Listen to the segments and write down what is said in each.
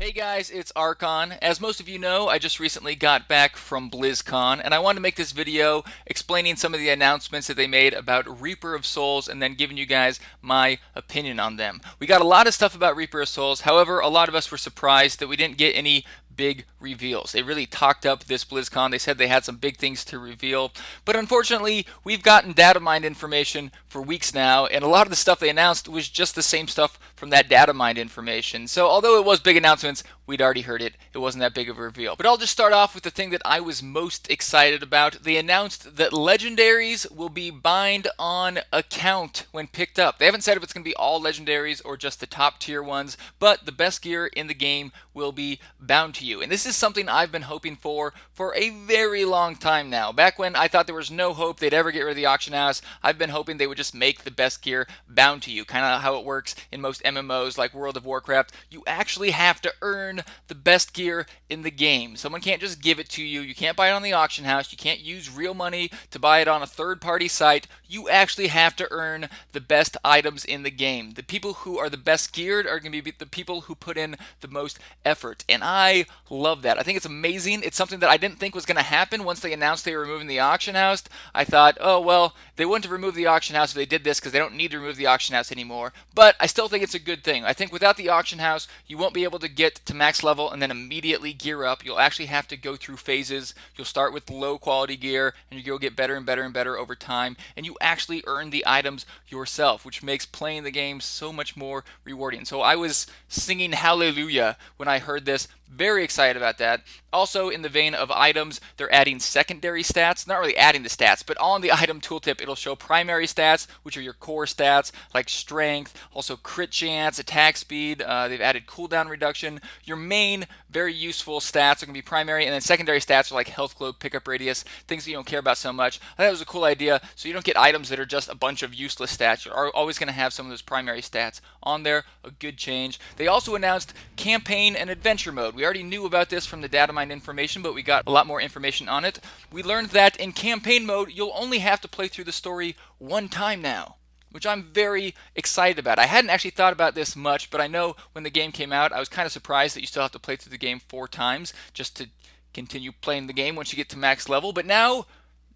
Hey guys, it's Archon. As most of you know, I just recently got back from Blizzcon, and I wanted to make this video explaining some of the announcements that they made about Reaper of Souls and then giving you guys my opinion on them. We got a lot of stuff about Reaper of Souls, however, a lot of us were surprised that we didn't get any big reveals. They really talked up this BlizzCon. They said they had some big things to reveal, but unfortunately, we've gotten data mined information for weeks now, and a lot of the stuff they announced was just the same stuff from that data mined information. So although it was big announcements, we'd already heard it. It wasn't that big of a reveal. But I'll just start off with the thing that I was most excited about. They announced that Legendaries will be bind on account when picked up. They haven't said if it's going to be all Legendaries or just the top tier ones, but the best gear in the game will be bound to you. And this is something I've been hoping for a very long time now. Back when I thought there was no hope they'd ever get rid of the auction house, I've been hoping they would just make the best gear bound to you. Kind of how it works in most MMOs like World of Warcraft. You actually have to earn the best gear in the game. Someone can't just give it to you. You can't buy it on the auction house. You can't use real money to buy it on a third-party site. You actually have to earn the best items in the game. The people who are the best geared are going to be the people who put in the most effort. And I love that. I think it's amazing. It's something that I didn't think was going to happen once they announced they were removing the auction house. I thought, oh, well, they wouldn't have removed the auction house if they did this because they don't need to remove the auction house anymore. But I still think it's a good thing. I think without the auction house, you won't be able to get to max level and then immediately gear up. You'll actually have to go through phases. You'll start with low quality gear and you'll get better and better and better over time. And you actually earn the items yourself, which makes playing the game so much more rewarding. So I was singing hallelujah when I heard this. Very excited about that. Also, in the vein of items, they're adding secondary stats. Not really adding the stats, but on the item tooltip, it'll show primary stats, which are your core stats, like strength, also crit chance, attack speed. They've added cooldown reduction. Your main, very useful stats are going to be primary, and then secondary stats are like health glow, pickup radius, things that you don't care about so much. I thought it was a cool idea, so you don't get items that are just a bunch of useless stats. You're always going to have some of those primary stats on there. A good change. They also announced campaign and adventure mode. We already knew about this from the data mine information, but we got a lot more information on it. We learned that in campaign mode, you'll only have to play through the story one time now, which I'm very excited about. I hadn't actually thought about this much, but I know when the game came out, I was kind of surprised that you still have to play through the game 4 times just to continue playing the game once you get to max level. But now,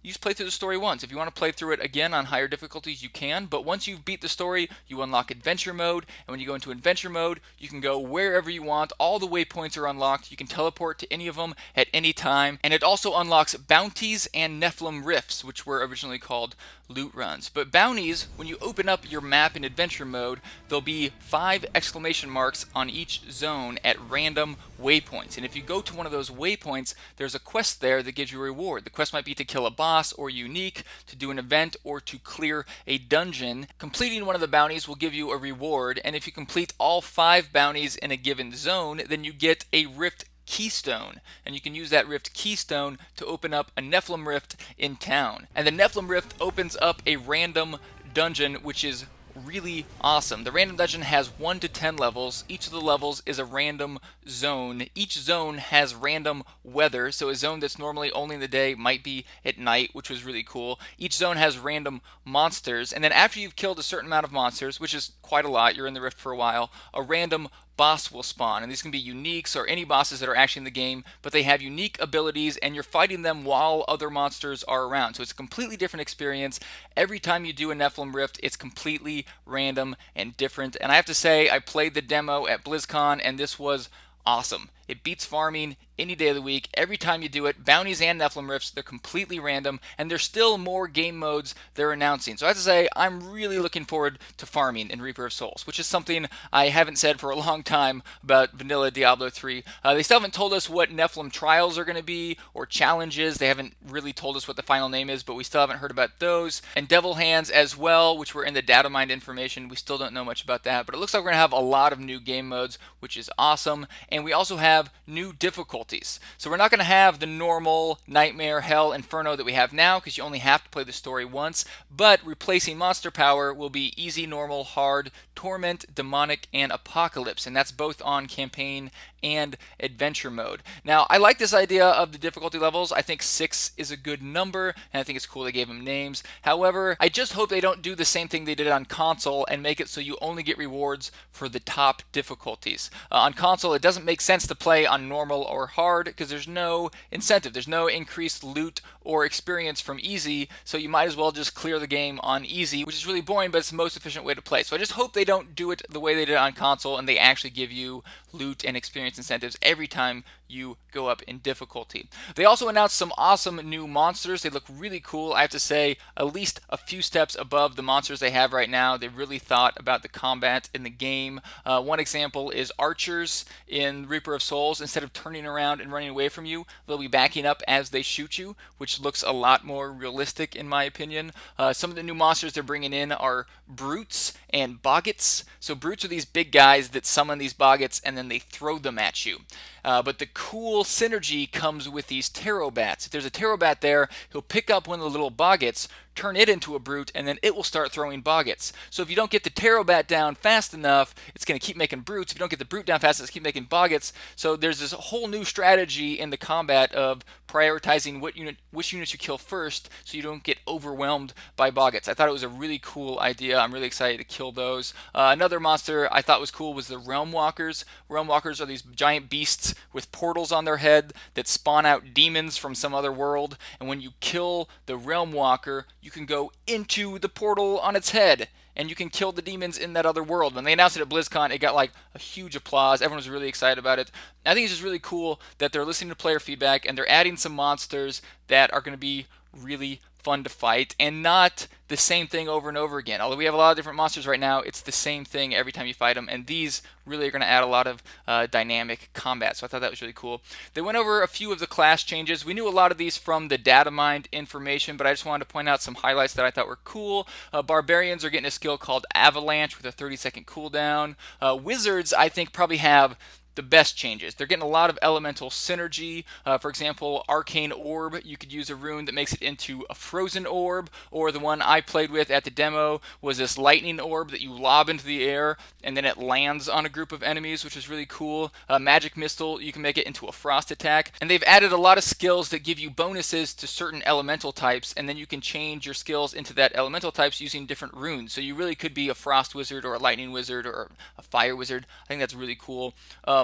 you just play through the story once. If you want to play through it again on higher difficulties, you can. But once you've beat the story, you unlock adventure mode. And when you go into adventure mode, you can go wherever you want. All the waypoints are unlocked. You can teleport to any of them at any time. And it also unlocks bounties and Nephilim rifts, which were originally called loot runs. But bounties, when you open up your map in adventure mode, there'll be 5 exclamation marks on each zone at random waypoints. And if you go to one of those waypoints, there's a quest there that gives you a reward. The quest might be to kill a boss or unique, to do an event, or to clear a dungeon. Completing one of the bounties will give you a reward, and if you complete all 5 bounties in a given zone, then you get a rift keystone, and you can use that rift keystone to open up a Nephilim rift in town. And the Nephilim rift opens up a random dungeon, which is really awesome. The random dungeon has 1 to 10 levels. Each of the levels is a random zone. Each zone has random weather, so a zone that's normally only in the day might be at night, which was really cool. Each zone has random monsters, and then after you've killed a certain amount of monsters, which is quite a lot, you're in the rift for a while, a random boss will spawn, and these can be uniques or any bosses that are actually in the game, but they have unique abilities and you're fighting them while other monsters are around. So it's a completely different experience. Every time you do a Nephilim Rift, it's completely random and different. And I have to say, I played the demo at BlizzCon and this was awesome. It beats farming any day of the week. Every time you do it, bounties and Nephilim Rifts, they're completely random, and there's still more game modes they're announcing. So I have to say, I'm really looking forward to farming in Reaper of Souls, which is something I haven't said for a long time about vanilla Diablo 3. They still haven't told us what Nephilim trials are going to be, or challenges. They haven't really told us what the final name is, but we still haven't heard about those. And Devil Hands as well, which were in the data mined information. We still don't know much about that, but it looks like we're going to have a lot of new game modes, which is awesome. And we also have new difficulties. So we're not going to have the normal Nightmare, Hell, Inferno that we have now, because you only have to play the story once, but replacing monster power will be easy, normal, hard, torment, demonic, and apocalypse, and that's both on campaign and adventure mode. Now, I like this idea of the difficulty levels. I think 6 is a good number, and I think it's cool they gave them names. However, I just hope they don't do the same thing they did on console and make it so you only get rewards for the top difficulties. On console, it doesn't doesn't make sense to play on normal or hard because there's no incentive. There's no increased loot or experience from easy, so you might as well just clear the game on easy, which is really boring, but it's the most efficient way to play. So I just hope they don't do it the way they did on console and they actually give you loot and experience incentives every time you go up in difficulty. They also announced some awesome new monsters. They look really cool. I have to say, at least a few steps above the monsters they have right now. They really thought about the combat in the game. One example is archers in Reaper of Souls. Instead of turning around and running away from you, they'll be backing up as they shoot you, which looks a lot more realistic in my opinion. Some of the new monsters they're bringing in are brutes and boggots. So brutes are these big guys that summon these boggots and then they throw them at you. But the cool synergy comes with these tarot bats. If there's a tarot bat there, he'll pick up one of the little boggots, turn it into a brute, and then it will start throwing boggots. So if you don't get the tarot bat down fast enough, it's going to keep making brutes. If you don't get the brute down fast enough, it's keep making boggots. So there's this whole new strategy in the combat of prioritizing which units you kill first so you don't get overwhelmed by boggots. I thought it was a really cool idea. I'm really excited to kill those. Another monster I thought was cool was the Realm Walkers. Realm Walkers are these giant beasts with portals on their head that spawn out demons from some other world, and when you kill the Realm Walker, you can go into the portal on its head and you can kill the demons in that other world. When they announced it at Blizzcon, it got like a huge applause. Everyone was really excited about it. I think it's just really cool that they're listening to player feedback and they're adding some monsters that are going to be really fun to fight and not the same thing over and over again. Although we have a lot of different monsters right now, it's the same thing every time you fight them, and these really are going to add a lot of dynamic combat, so I thought that was really cool. They went over a few of the class changes. We knew a lot of these from the data mined information, but I just wanted to point out some highlights that I thought were cool. Barbarians are getting a skill called Avalanche with a 30-second cooldown. Wizards, I think, probably have the best changes. They're getting a lot of elemental synergy. For example, Arcane Orb, you could use a rune that makes it into a frozen orb, or the one I played with at the demo was this lightning orb that you lob into the air and then it lands on a group of enemies, which is really cool. Magic Missile, you can make it into a frost attack. And they've added a lot of skills that give you bonuses to certain elemental types, and then you can change your skills into that elemental types using different runes. So you really could be a frost wizard or a lightning wizard or a fire wizard. I think that's really cool.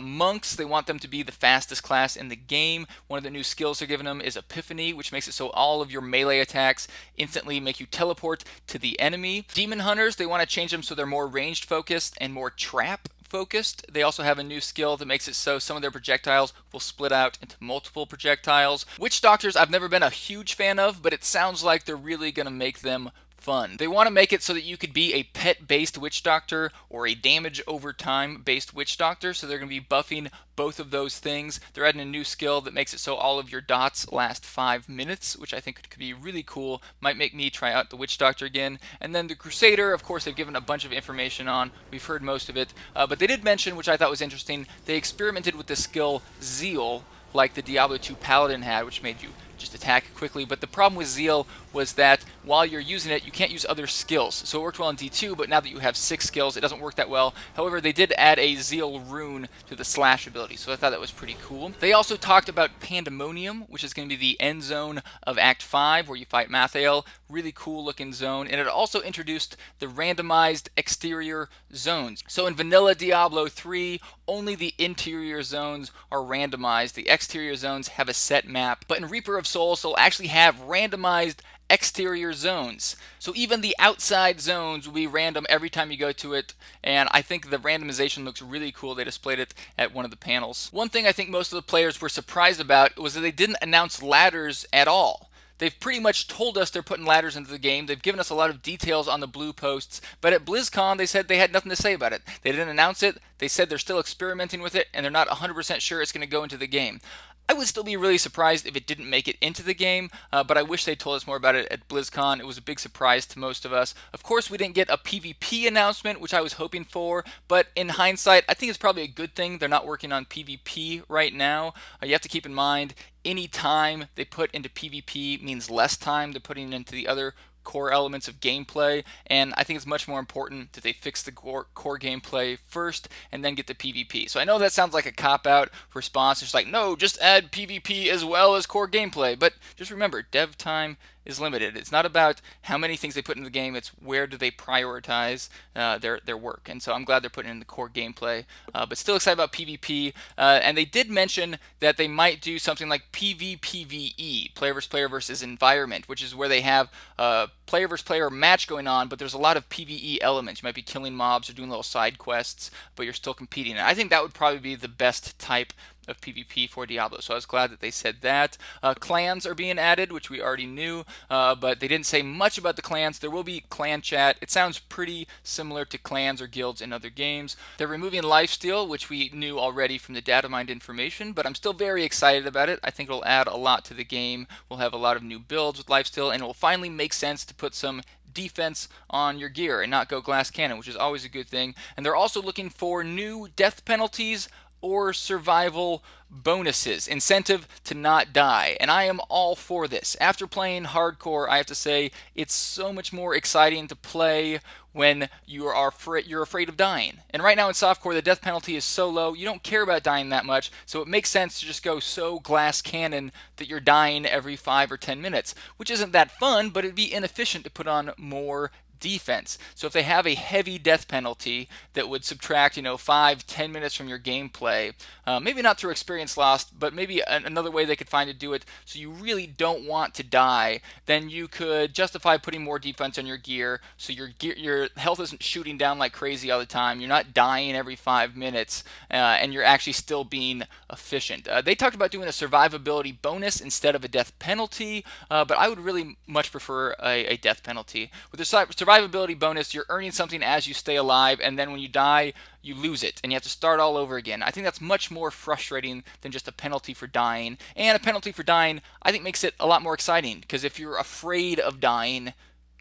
Monks, they want them to be the fastest class in the game. One of the new skills they're giving them is Epiphany, which makes it so all of your melee attacks instantly make you teleport to the enemy. Demon Hunters, they want to change them so they're more ranged focused and more trap focused. They also have a new skill that makes it so some of their projectiles will split out into multiple projectiles. Witch Doctors, I've never been a huge fan of, but it sounds like they're really going to make them fun. They want to make it so that you could be a pet-based witch doctor or a damage over time based witch doctor, so they're going to be buffing both of those things. They're adding a new skill that makes it so all of your dots last 5 minutes, which I think could be really cool. Might make me try out the witch doctor again. And then the Crusader, of course, they've given a bunch of information on. We've heard most of it, but they did mention, which I thought was interesting, they experimented with the skill Zeal, like the Diablo 2 Paladin had, which made you just attack quickly. But the problem with Zeal was that while you're using it, you can't use other skills. So it worked well in D2, but now that you have 6 skills, it doesn't work that well. However, they did add a Zeal rune to the slash ability, so I thought that was pretty cool. They also talked about Pandemonium, which is going to be the end zone of Act 5, where you fight Mathael. Really cool looking zone. And it also introduced the randomized exterior zones. So in vanilla Diablo 3, only the interior zones are randomized. The exterior zones have a set map. But in Reaper of Souls, they'll actually have randomized exterior zones. So even the outside zones will be random every time you go to it, and I think the randomization looks really cool. They displayed it at one of the panels. One thing I think most of the players were surprised about was that they didn't announce ladders at all. They've pretty much told us they're putting ladders into the game. They've given us a lot of details on the blue posts, but at BlizzCon they said they had nothing to say about it. They didn't announce it. They said they're still experimenting with it, and they're not 100% sure it's going to go into the game. I would still be really surprised if it didn't make it into the game, but I wish they told us more about it at BlizzCon. It was a big surprise to most of us. Of course, we didn't get a PvP announcement, which I was hoping for, but in hindsight, I think it's probably a good thing they're not working on PvP right now. You have to keep in mind, any time they put into PvP means less time they're putting into the other core elements of gameplay, and I think it's much more important that they fix the core gameplay first and then get the PvP. So I know that sounds like a cop-out response. It's like, no, just add PvP as well as core gameplay. But just remember, dev time is limited. It's not about how many things they put in the game, it's where do they prioritize their work. And so I'm glad they're putting in the core gameplay, but still excited about PvP. And they did mention that they might do something like PvPvE, player versus player versus environment, which is where they have player versus player match going on, but there's a lot of PvE elements. You might be killing mobs or doing little side quests, but you're still competing. And I think that would probably be the best type of PvP for Diablo. So I was glad that they said that. Clans are being added, which we already knew, but they didn't say much about the clans. There will be clan chat. It sounds pretty similar to clans or guilds in other games. They're removing lifesteal, which we knew already from the data mined information, but I'm still very excited about it. I think it'll add a lot to the game. We'll have a lot of new builds with lifesteal, and it will finally make sense to put some defense on your gear and not go glass cannon, which is always a good thing. And they're also looking for new death penalties or survival bonuses, incentive to not die, and I am all for this. After playing hardcore, I have to say it's so much more exciting to play when you're afraid of dying. And right now in softcore, the death penalty is so low, you don't care about dying that much, so it makes sense to just go so glass cannon that you're dying every 5 or 10 minutes, which isn't that fun, but it'd be inefficient to put on more defense. So if they have a heavy death penalty that would subtract, 5-10 minutes from your gameplay, maybe not through experience lost, but maybe another way they could find to do it so you really don't want to die, then you could justify putting more defense on your gear so your health isn't shooting down like crazy all the time, you're not dying every 5 minutes, and you're actually still being efficient. They talked about doing a survivability bonus instead of a death penalty, but I would really much prefer a death penalty. With the survivability bonus, you're earning something as you stay alive, and then when you die, you lose it, and you have to start all over again. I think that's much more frustrating than just a penalty for dying. And a penalty for dying, I think, makes it a lot more exciting, because if you're afraid of dying,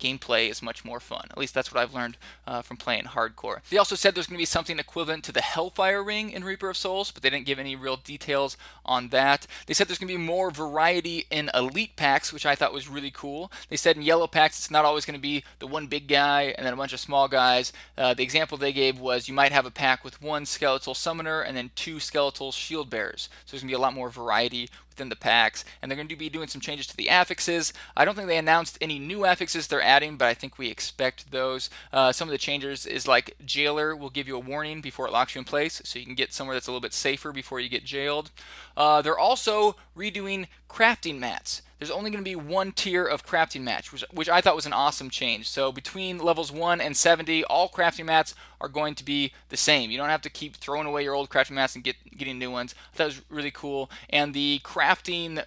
gameplay is much more fun. At least that's what I've learned from playing hardcore. They also said there's going to be something equivalent to the Hellfire Ring in Reaper of Souls, but they didn't give any real details on that. They said there's going to be more variety in elite packs, which I thought was really cool. They said in yellow packs it's not always going to be the one big guy and then a bunch of small guys. The example they gave was you might have a pack with one skeletal summoner and then 2 skeletal shield bearers. So there's going to be a lot more variety within the packs, and they're going to be doing some changes to the affixes. I don't think they announced any new affixes they're adding, but I think we expect those. Some of the changes is like Jailer will give you a warning before it locks you in place, so you can get somewhere that's a little bit safer before you get jailed. They're also redoing crafting mats. There's only going to be one tier of crafting mats, which I thought was an awesome change. So between levels 1 and 70, all crafting mats are going to be the same. You don't have to keep throwing away your old crafting mats and getting new ones. I thought it was really cool. And the crafting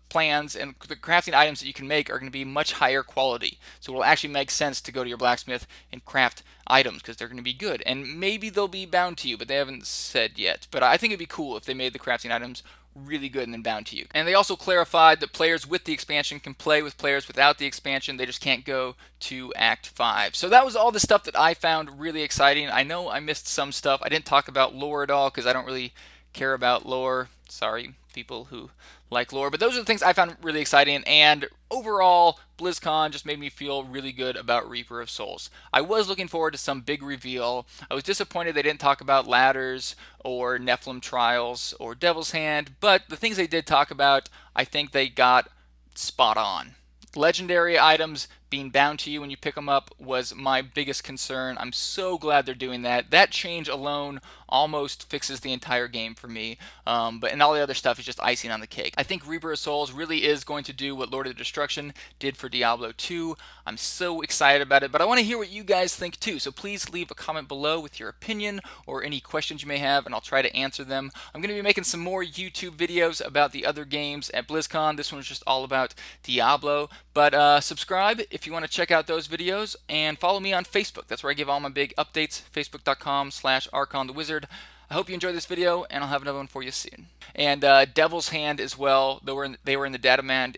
plans and the crafting items that you can make are going to be much higher quality. So it will actually make sense to go to your blacksmith and craft items because they're going to be good. And maybe they'll be bound to you, but they haven't said yet. But I think it'd be cool if they made the crafting items really good and then bound to you. And they also clarified that players with the expansion can play with players without the expansion. They just can't go to Act 5. So that was all the stuff that I found really exciting. I know I missed some stuff. I didn't talk about lore at all because I don't really care about lore. Sorry, people who like lore. But those are the things I found really exciting. And overall, BlizzCon just made me feel really good about Reaper of Souls. I was looking forward to some big reveal. I was disappointed they didn't talk about ladders or Nephilim trials or Devil's Hand, but the things they did talk about, I think they got spot on. Legendary items being bound to you when you pick them up was my biggest concern. I'm so glad they're doing that. That change alone almost fixes the entire game for me. And all the other stuff is just icing on the cake. I think Reaper of Souls really is going to do what Lord of Destruction did for Diablo 2. I'm so excited about it, but I want to hear what you guys think too. So please leave a comment below with your opinion or any questions you may have, and I'll try to answer them. I'm going to be making some more YouTube videos about the other games at BlizzCon. This one was just all about Diablo. But subscribe if you want to check out those videos, and follow me on Facebook. That's where I give all my big updates, facebook.com/Archon the Wizard. I hope you enjoyed this video, and I'll have another one for you soon. And Devil's Hand as well. They were in the data man.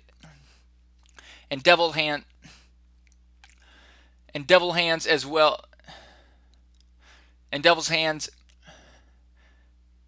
And Devil Hands as well. And Devil's Hands